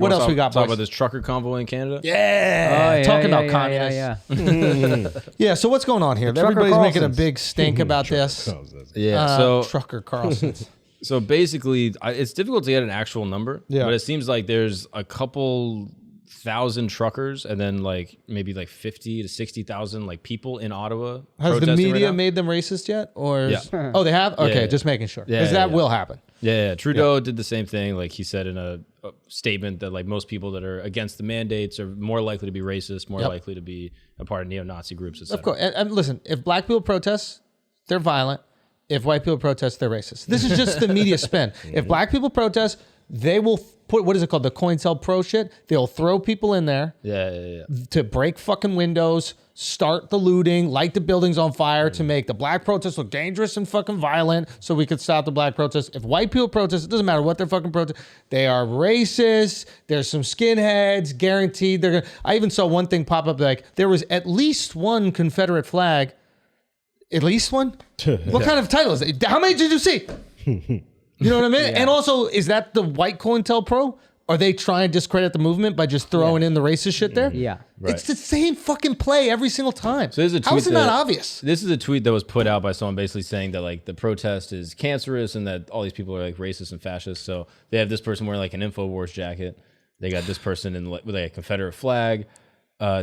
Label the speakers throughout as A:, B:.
A: What else we got,
B: Talk
A: boys?
B: about this trucker convoy in Canada?
A: Yeah. Talking about communists. Yeah, so what's going on here? Everybody's making a big stink about this.
B: Yeah. So
A: Trucker Carlson's.
B: So basically, it's difficult to get an actual number,
A: Yeah.
B: but it seems like there's a couple thousand truckers and then like maybe like 50 to 60,000 like people in Ottawa.
A: Has the
B: protesting
A: media
B: right now.
A: made them racist yet? Or
B: Yeah.
A: Oh, they have? Okay,
B: yeah.
A: just making sure.
B: Yeah,
A: Because that
B: yeah.
A: will happen.
B: Yeah, Trudeau did the same thing. Like he said in a statement that like most people that are against the mandates are more likely to be racist, more likely to be a part of neo-Nazi groups, etc.
A: Of course. And listen, if black people protest, they're violent. If white people protest, they're racist. This is just the media spin. If black people protest, they will put, what is it called? The COINTELPRO shit. They'll throw people in there to break fucking windows, start the looting, light the buildings on fire to make the black protests look dangerous and fucking violent so we could stop the black protests. If white people protest, it doesn't matter what they're fucking protest. They are racist. There's some skinheads, guaranteed. They're gonna, I even saw one thing pop up like there was at least one Confederate flag. At least one? What kind of title is it? How many did you see? You know what I mean? And also, is that the white COINTELPRO? Are they trying to discredit the movement by just throwing in the racist shit there?
C: Yeah.
B: Right.
A: It's the same fucking play every single time.
B: So there's a
A: How is it
B: tweet
A: not
B: that-
A: obvious?
B: This is a tweet that was put out by someone basically saying that like the protest is cancerous and that all these people are like racist and fascist. So they have this person wearing like an InfoWars jacket. They got this person in with like a Confederate flag.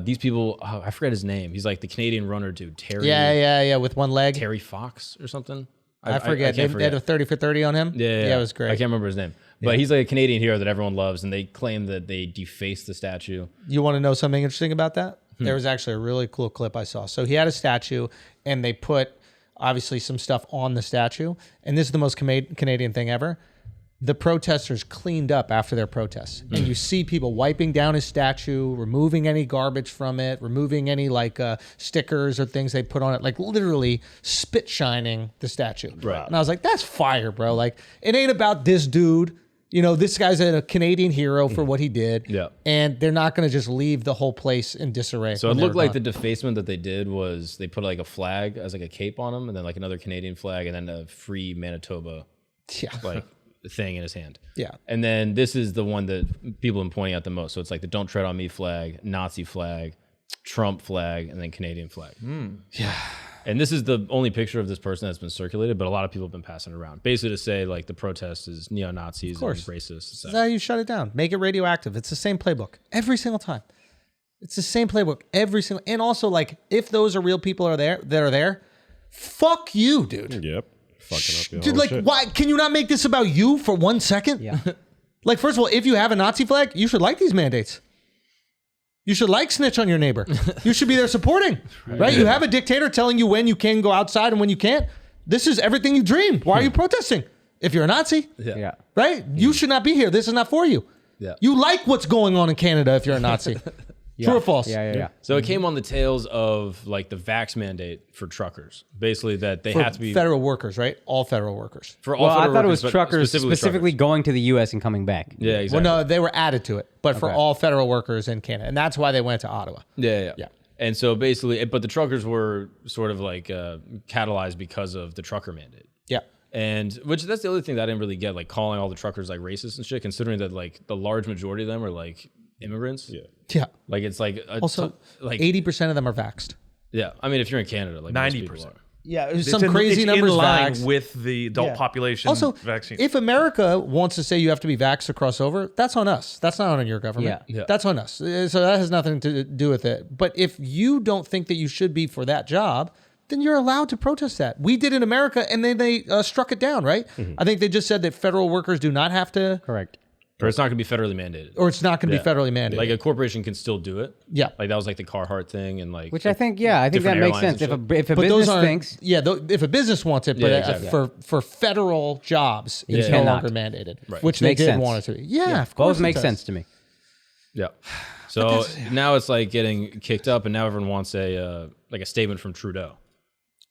B: These people, I forget his name. He's like the Canadian runner dude, Terry.
A: Yeah, with one leg.
B: Terry Fox or something.
A: I forget.
B: can't
A: They had a 30 for 30 on him.
B: Yeah,
A: it was great.
B: I can't remember his name, but he's like a Canadian hero that everyone loves, and they claim that they defaced the statue.
A: You want to know something interesting about that? There was actually a really cool clip I saw. So he had a statue, and they put obviously some stuff on the statue. And this is the most Canadian thing ever. The protesters cleaned up after their protests. And you see people wiping down his statue, removing any garbage from it, removing any like stickers or things they put on it, like literally spit shining the statue.
B: Right.
A: And I was like, that's fire, bro. Like, it ain't about this dude. You know, this guy's a Canadian hero for what he did.
B: Yeah.
A: And they're not going to just leave the whole place in disarray.
B: So it looked like the defacement that they did was they put like a flag as like a cape on him, and then like another Canadian flag, and then a free Manitoba like thing in his hand.
A: Yeah.
B: And then this is the one that people have been pointing out the most. So it's like the "Don't Tread on Me" flag, Nazi flag, Trump flag, and then Canadian flag.
A: Yeah.
B: And this is the only picture of this person that's been circulated, but a lot of people have been passing it around, basically to say like the protest is neo-Nazis and racist.
A: That's how you shut it down. Make it radioactive. It's the same playbook every single time. It's the same playbook every single. And also, like, if those are real people that are there, fuck you, dude.
D: Yep. Fucking up your
A: Dude,
D: whole
A: like,
D: shit.
A: why can you not make this about you for 1 second?
C: Yeah.
A: Like, first of all, if you have a Nazi flag, you should like these mandates. You should like snitch on your neighbor. You should be there supporting, right? You have a dictator telling you when you can go outside and when you can't. This is everything you dreamed. Why are you protesting? If you're a Nazi,
C: Yeah.
A: right? You should not be here. This is not for you.
B: Yeah.
A: You like what's going on in Canada if you're a Nazi. True or false?
C: Yeah.
B: So it came on the tails of like the vax mandate for truckers, basically that they
A: For
B: had to be
A: federal workers, right? All federal workers.
B: for all
C: Well, I
B: federal
C: thought it was
B: workers, but
C: truckers specifically
B: truckers.
C: going to the U.S. and coming back.
B: Yeah, exactly.
A: Well, no, they were added to it, but for
C: Okay.
A: all federal workers in Canada. And that's why they went to Ottawa.
B: Yeah.
A: Yeah.
B: And so basically, but the truckers were sort of like catalyzed because of the trucker mandate.
A: Yeah.
B: And which that's the other thing that I didn't really get, like calling all the truckers like racist and shit, considering that like the large majority of them are like immigrants.
D: Yeah.
A: Yeah.
B: Like it's like
A: Also,
B: like
A: 80% of them are vaxxed.
B: yeah. I mean, if you're in Canada, like most people
E: 90%.
B: are.
A: Yeah,
E: It's
A: some crazy
E: it's
A: numbers
E: in line
A: vaxxed.
E: with the adult population
A: Also,
E: vaccine.
A: if America wants to say you have to be vaxxed to cross over, that's on us. That's not on your government.
B: Yeah.
A: That's on us. So that has nothing to do with it. But if you don't think that you should be for that job, then you're allowed to protest that. We did in America, and then they struck it down, right? I think they just said that federal workers do not have to,
C: Correct.
B: Or it's not going to be federally mandated.
A: or it's not going to be federally mandated.
B: Like a corporation can still do it.
A: Yeah.
B: Like that was like the Carhartt thing, and like
C: Which I think that
B: different
C: makes
B: airlines
C: sense.
B: and
C: If a
A: but
C: business
A: those aren't,
C: thinks,
A: if a business wants it, but
B: Yeah, exactly.
A: for federal jobs, it's
B: Yeah.
A: no
C: Cannot.
A: longer mandated,
B: Right.
A: which they
C: Makes
A: did
C: sense.
A: want it to be. Yeah, of course
C: both
A: it
C: make
A: does.
C: sense to me.
B: Yeah. So now it's like getting kicked up, and now everyone wants a like a statement from Trudeau.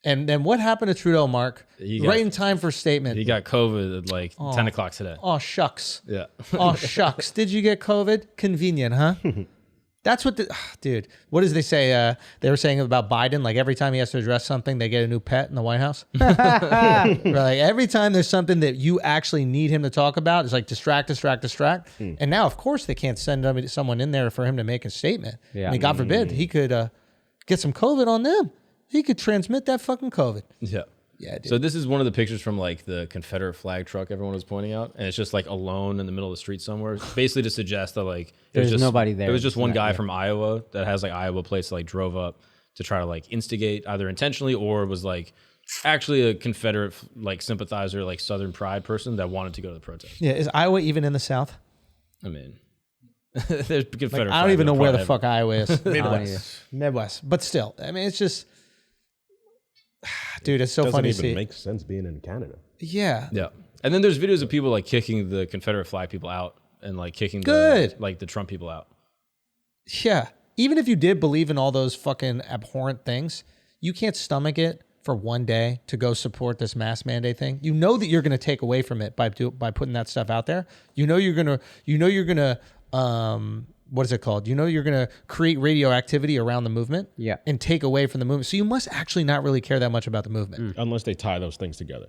A: And then what happened to Trudeau, Mark?
B: He got-
A: Right in time for statement.
B: He got COVID at like 10 o'clock today.
A: Oh, shucks.
B: Yeah.
A: Oh, shucks. Did you get COVID? Convenient, huh? That's what dude, what does they say? They were saying about Biden, like every time he has to address something, they get a new pet in the White House. Like every time there's something that you actually need him to talk about, it's like distract. And now, of course, they can't send someone in there for him to make a statement.
C: Yeah.
A: I mean, God forbid, he could get some COVID on them. He could transmit that fucking COVID.
B: Yeah.
A: Yeah, dude.
B: So this is one of the pictures from like the Confederate flag truck everyone was pointing out, and it's just like alone in the middle of the street somewhere, basically to suggest that like
C: There's
B: just
C: nobody there.
B: It was just one guy
C: Yeah.
B: from Iowa that has like Iowa plates that like drove up to try to like instigate either intentionally or was like actually a Confederate like sympathizer, like Southern Pride person that wanted to go to the protest.
A: Yeah, is Iowa even in the South?
B: I mean, there's Confederate.
A: I don't even know where the
B: pride
A: fuck Iowa is.
D: Midwest.
A: Midwest. But still, I mean, it's just, dude, it's so
D: Doesn't
A: funny to
D: even
A: see.
D: make sense being in Canada.
A: Yeah.
B: Yeah, and then there's videos of people like kicking the Confederate flag people out and like kicking
A: Good.
B: the Trump people out.
A: Yeah. Even if you did believe in all those fucking abhorrent things, you can't stomach it for one day to go support this mask mandate thing. You know that you're going to take away from it by putting that stuff out there. You know you're going to what is it called? You know you're going to create radioactivity around the movement and take away from the movement. So you must actually not really care that much about the movement.
D: Unless they tie those things together.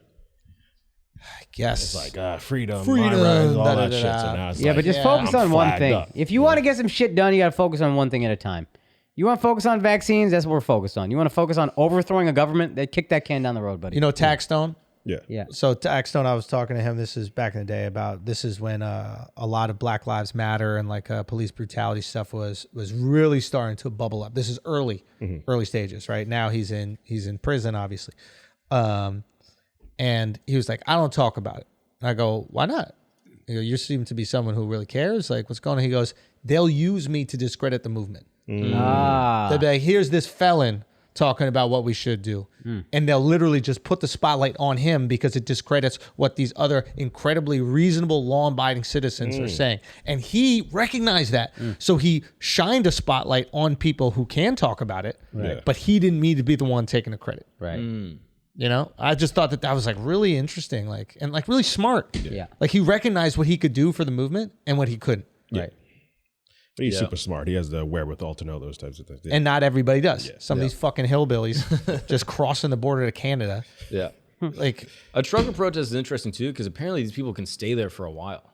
A: I guess.
D: It's like freedom,
A: Freedom,
D: my rights, all
A: da,
D: that
A: da,
D: shit.
A: da.
D: So now it's
C: Yeah,
D: like,
C: but just
A: yeah,
C: focus
D: I'm
C: on one
D: flagged
C: thing.
D: up.
C: If you want to get some shit done, you got to focus on one thing at a time. You want to focus on vaccines? That's what we're focused on. You want to focus on overthrowing a government? They kick that can down the road, buddy.
A: You know Taxstone?
D: Yeah.
C: Yeah.
A: So Taxstone, I was talking to him. This is back in the day this is when a lot of Black Lives Matter and like police brutality stuff was really starting to bubble up. This is early stages, right? Now he's in prison, obviously. And he was like, I don't talk about it. And I go, why not? You seem to be someone who really cares. Like, what's going on? He goes, they'll use me to discredit the movement. They'll be like, here's this felon talking about what we should do. And they'll literally just put the spotlight on him because it discredits what these other incredibly reasonable, law-abiding citizens are saying. And he recognized that. So he shined a spotlight on people who can talk about it, but he didn't need to be the one taking the credit.
C: Right.
A: You know, I just thought that was like really interesting, and like really smart.
C: Yeah.
A: Like he recognized what he could do for the movement and what he couldn't.
C: Right.
D: But he's super smart. He has the wherewithal to know those types of things.
A: And not everybody does. Some of these fucking hillbillies just crossing the border to Canada.
B: Yeah.
A: Like
B: A trucker protest is interesting too, because apparently these people can stay there for a while.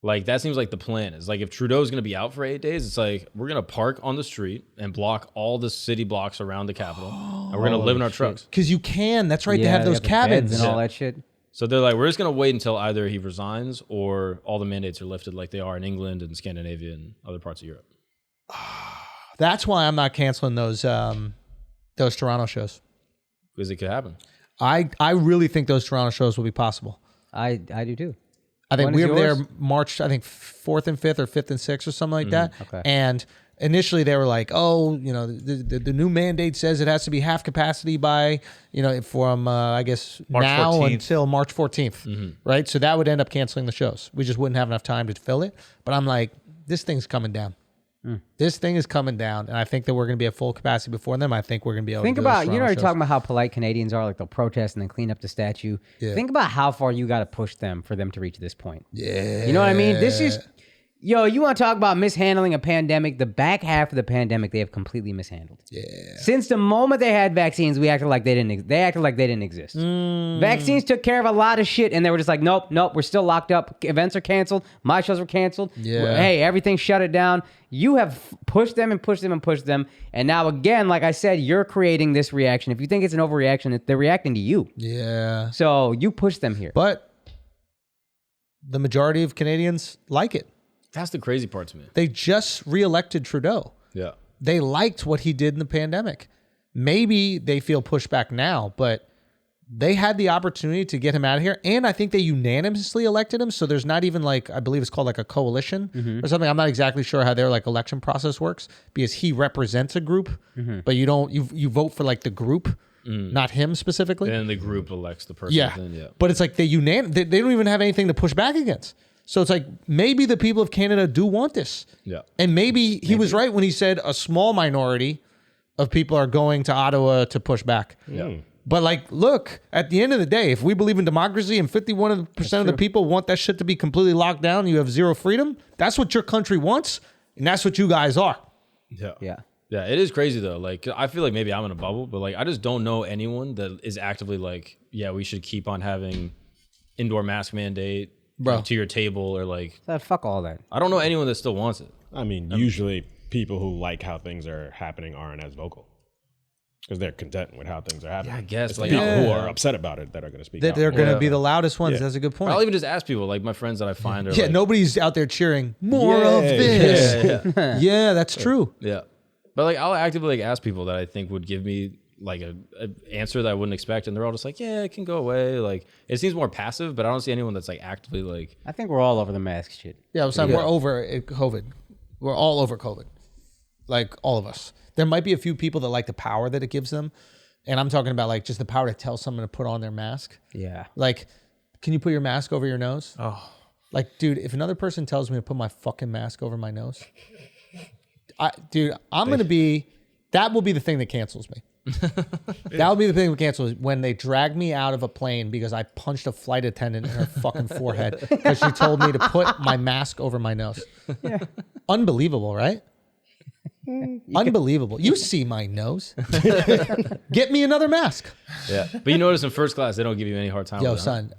B: Like that seems like the plan is like if Trudeau's going to be out for 8 days, it's like we're going to park on the street and block all the city blocks around the Capitol, and we're going to live in our trucks.
A: because you can. That's right.
C: Yeah,
A: they have those
C: got the beds
A: cabins.
C: and all that shit.
B: So they're like, we're just going to wait until either he resigns or all the mandates are lifted, like they are in England and Scandinavia and other parts of Europe.
A: That's why I'm not canceling those Toronto shows.
B: Because it could happen.
A: I really think those Toronto shows will be possible.
C: I do too.
A: I think
C: When
A: we
C: is
A: were there
C: yours?
A: March, I think 4th and 5th or 5th and 6th or something like that.
C: Okay.
A: And initially they were like, oh, you know, the new mandate says it has to be half capacity by, you know, from, I guess,
E: March
A: now
E: 14th.
A: until March 14th, right? So that would end up canceling the shows. We just wouldn't have enough time to fill it. But I'm like, this thing's coming down. This thing is coming down, and I think that we're going to be at full capacity before them. I think we're going to be able
C: Think
A: to do
C: about,
A: those
C: you know,
A: Toronto
C: you're
A: shows.
C: talking about how polite Canadians are, like they'll protest and then clean up the statue.
A: Yeah.
C: Think about how far you got to push them for them to reach this point.
A: Yeah.
C: You know what I mean? This is, yo, you want to talk about mishandling a pandemic? The back half of the pandemic, they have completely mishandled.
A: Yeah.
C: Since the moment they had vaccines, we acted like they didn't. They acted like they didn't exist. Vaccines took care of a lot of shit, and they were just like, nope, we're still locked up. Events are canceled. My shows were canceled.
A: Yeah.
C: Hey, everything shut it down. You have pushed them and pushed them and pushed them, and now again, like I said, you're creating this reaction. If you think it's an overreaction, they're reacting to you.
A: Yeah.
C: So you push them here.
A: But the majority of Canadians like it.
B: That's the crazy part to me.
A: They just reelected Trudeau.
B: Yeah.
A: They liked what he did in the pandemic. Maybe they feel pushback now, but they had the opportunity to get him out of here. And I think they unanimously elected him. So there's not even like, I believe it's called like a coalition or something. I'm not exactly sure how their like election process works because he represents a group, but you vote for like the group, not him specifically.
B: And then the group elects the person.
A: Yeah.
B: Then, yeah.
A: But it's like they don't even have anything to push back against. So it's like maybe the people of Canada do want this.
B: Yeah.
A: And maybe he was right when he said a small minority of people are going to Ottawa to push back.
B: Yeah.
A: But like, look, at the end of the day, if we believe in democracy and 51% of the people want that shit to be completely locked down, you have zero freedom, that's what your country wants, and that's what you guys are.
C: Yeah.
B: Yeah, it is crazy though. Like, I feel like maybe I'm in a bubble, but like, I just don't know anyone that is actively like, yeah, we should keep on having indoor mask mandate to your table, or like,
C: Fuck all that.
B: I don't know anyone that still wants it.
D: I mean, usually people who like how things are happening aren't as vocal because they're content with how things are happening.
B: Yeah, I guess,
D: it's
B: like,
D: the people who are upset about it that are going to speak out.
A: They're going to
B: Yeah.
A: be the loudest ones.
D: Yeah.
A: That's a good point.
B: I'll even just ask people, like my friends that I find are
A: Yeah,
B: like,
A: nobody's out there cheering more of this. Yeah, that's true.
B: yeah. But like, I'll actively like ask people that I think would give me like a answer that I wouldn't expect, and they're all just like, yeah, it can go away. Like, it seems more passive, but I don't see anyone that's like actively like.
C: I think we're all over the mask shit.
A: Yeah, I'm saying we're over COVID. We're all over COVID. Like, all of us. There might be a few people that like the power that it gives them. And I'm talking about like just the power to tell someone to put on their mask.
C: Yeah.
A: Like, can you put your mask over your nose?
E: Oh.
A: Like, dude, if another person tells me to put my fucking mask over my nose, I'm going to be, that will be the thing that cancels me. That will be the thing that cancels when they drag me out of a plane because I punched a flight attendant in her fucking forehead because she told me to put my mask over my nose. Yeah. Unbelievable, right? Unbelievable. You see my nose. Get me another mask.
B: Yeah. But you notice in first class, they don't give you any hard time.
A: Yo,
B: with it, huh?
A: son,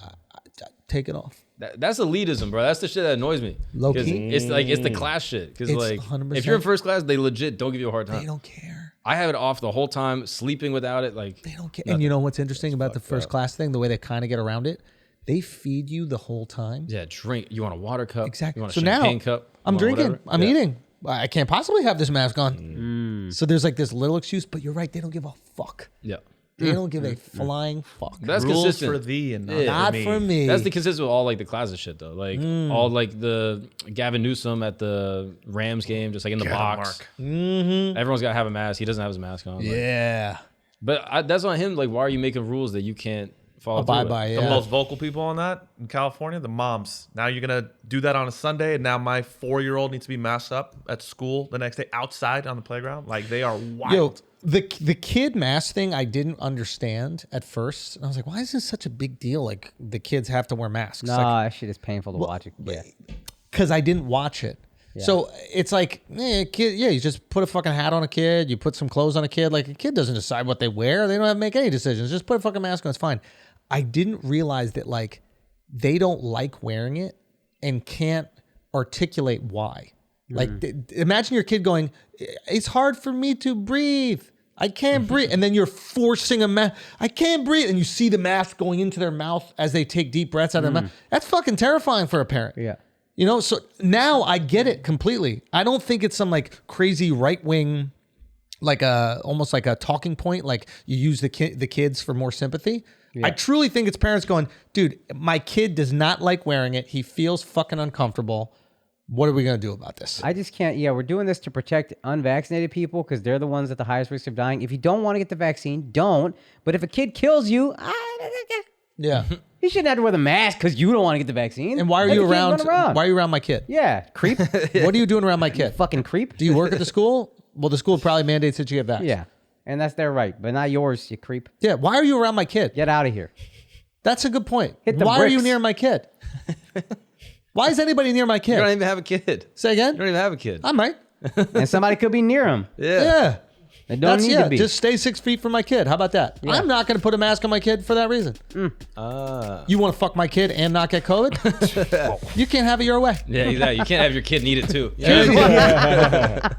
A: take it off.
B: That's elitism, bro. That's the shit that annoys me.
A: Low
B: 'Cause
A: key?
B: it's like, it's the class shit. Because
A: It's
B: like,
A: 100%.
B: if you're in first class, they legit don't give you a hard time.
A: They don't care.
B: I have it off the whole time, sleeping without it. Like,
A: They don't care. And you know what's interesting about the first class thing? The way they kind of get around it? They feed you the whole time.
B: yeah, drink. You want a water cup?
A: Exactly.
B: You want a
A: So now
B: champagne cup? You
A: I'm
B: want
A: drinking.
B: whatever?
A: I'm
B: Yeah.
A: eating. I can't possibly have this mask on. So there's like this little excuse, but you're right. They don't give a fuck.
B: Yeah.
A: They don't give a flying fuck.
B: That's
E: Rules
B: consistent.
E: for thee and not,
B: Yeah.
A: Not
E: for me.
A: for me.
B: That's the consistent with all like the classes shit though. Like all like the Gavin Newsom at the Rams game, just like in the box. Everyone's got to have a mask. He doesn't have his mask on. Like,
A: Yeah.
B: but that's on him. Like, why are you making rules that you can't follow
A: Abide
B: through
A: by,
B: with?
E: The
A: yeah.
E: most vocal people on that in California, the moms. Now you're gonna do that on a Sunday, and now my 4-year-old needs to be masked up at school the next day outside on the playground. Like, they are wild.
A: Yo, the kid mask thing I didn't understand at first. I was like, why is this such a big deal? Like the kids have to wear masks.
C: Nah, that shit is painful to watch. Yeah.
A: Because I didn't watch it. So it's like, kid, you just put a fucking hat on a kid. You put some clothes on a kid. Like a kid doesn't decide what they wear. They don't have to make any decisions. Just put a fucking mask on. It's fine. I didn't realize that like they don't like wearing it and can't articulate why. Like imagine your kid going, it's hard for me to breathe. I can't breathe. And then you're forcing a mask. I can't breathe. And you see the mask going into their mouth as they take deep breaths out of their mouth. That's fucking terrifying for a parent.
C: Yeah.
A: You know, so now I get it completely. I don't think it's some like crazy right wing, like almost like a talking point. Like you use the kids for more sympathy. I truly think it's parents going, dude, my kid does not like wearing it. He feels fucking uncomfortable. What are we going to do about this?
C: I just can't. Yeah, we're doing this to protect unvaccinated people because they're the ones at the highest risk of dying. If you don't want to get the vaccine, don't. But if a kid kills you,
A: Yeah.
C: you shouldn't have to wear the mask because you don't want to get the vaccine.
A: And why are
C: Let
A: you
C: the kid
A: around?
C: run
A: Why are you around my kid?
C: Yeah, creep.
A: What are you doing around my kid?
C: Fucking creep.
A: Do you work at the school? Well, the school probably mandates that you get vaccinated.
C: Yeah, and that's their right, but not yours, you creep.
A: Yeah. Why are you around my kid?
C: Get out of here.
A: That's a good point.
C: Hit the
A: Why are you
C: bricks.
A: near my kid? Why is anybody near my
B: You
A: kid?
B: don't even have a kid.
A: Say again?
B: You don't even have a kid.
A: I might.
C: And somebody could be near him.
A: Yeah.
C: They don't need to be.
A: Just stay 6 feet from my kid. How about that? I'm not going to put a mask on my kid for that reason. You want to fuck my kid and not get COVID? You can't have it your way.
B: Yeah, exactly. You can't have your kid need it too.
A: Yeah.